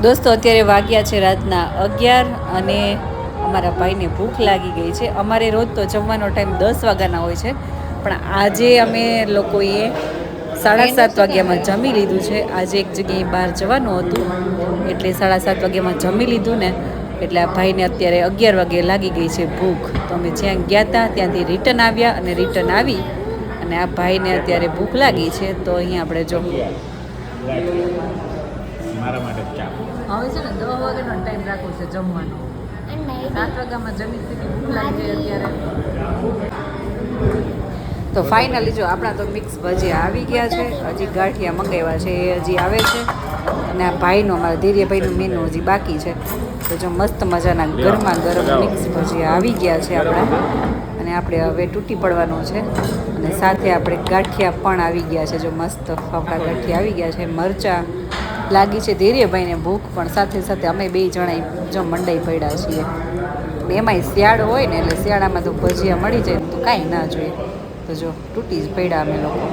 દોસ્તો અત્યારે વાગ્યા છે રાતના 11 અને અમારા ભાઈને ભૂખ લાગી ગઈ છે. અમારે રોજ તો જમવાનો ટાઈમ 10 વાગ્યાના હોય છે, પણ આજે અમે લોકોએ 7:30 વાગ્યામાં જમી લીધું છે. આજે એક જગ્યાએ બહાર જવાનું હતું એટલે 7:30 વાગ્યામાં જમી લીધું ને, એટલે આ ભાઈને અત્યારે 11 વાગે લાગી ગઈ છે ભૂખ. તો અમે જ્યાં ગયા હતા ત્યાંથી રિટર્ન આવ્યા અને રિટર્ન આવી અને આ ભાઈને અત્યારે ભૂખ લાગી છે. તો અહીંયા આપણે જો મારા માટે ચા. હવે છે ને 10 વાગ્યાનો ટાઈમ રાખવો છે જમવાનો. 7 વાગ્યામાં જમી લીધી ભૂખ લાગી અત્યારે. તો ફાઇનલી જો આપણા તો મિક્સ ભજીયા આવી ગયા છે. હજી ગાંઠિયા મંગાવ્યા છે એ હજી આવે છે. અને આ ભાઈનું અમારા ધીર્યભાઈનું મેનુ હજી બાકી છે. તો જો મસ્ત મજાના ગરમા ગરમ મિક્સ ભજીયા આવી ગયા છે આપણા. અને આપણે હવે તૂટી પડવાનું છે. અને સાથે આપણે ગાંઠિયા પણ આવી ગયા છે. જો મસ્ત ફાફડા ગાંઠિયા આવી ગયા છે. મરચાં લાગી છે ધીર્યભાઈને ભૂખ, પણ સાથે સાથે અમે બે જણા જો મંડાઈ પડ્યા છીએ. એમાંય શિયાળો હોય ને એટલે શિયાળામાં તો ભજીયા મળી જાય તો કાંઈ ના જોઈએ. તો જો તૂટી જ પડ્યા અમે લોકો.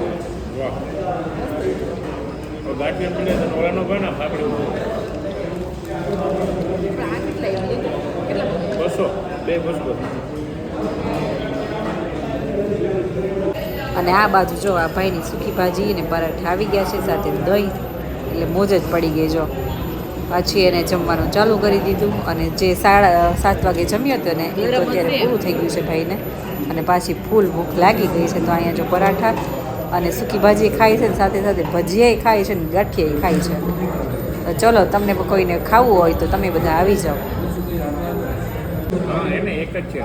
અને આ બાજુ જો આ ભાઈની સૂકી ભાજી અને પરાઠા આવી ગયા છે સાથે દહીં, એટલે મોજ જ પડી ગઈ. જો પાછી એને જમવાનું ચાલુ કરી દીધું અને જે 7:30 વાગે જમ્યો હતો ને એ તો અત્યારે પૂરું થઈ ગયું છે ભાઈને. અને પાછી ફૂલ ભૂખ લાગી ગઈ છે. તો અહીંયા જો પરાઠા અને સૂકી ભાજી ખાય છે ને સાથે સાથે ભજીયાય ખાય છે ને ગાંઠિયાય ખાય છે. તો ચલો તમને કોઈને ખાવું હોય તો તમે બધા આવી જાઓ. એને એક જ છે.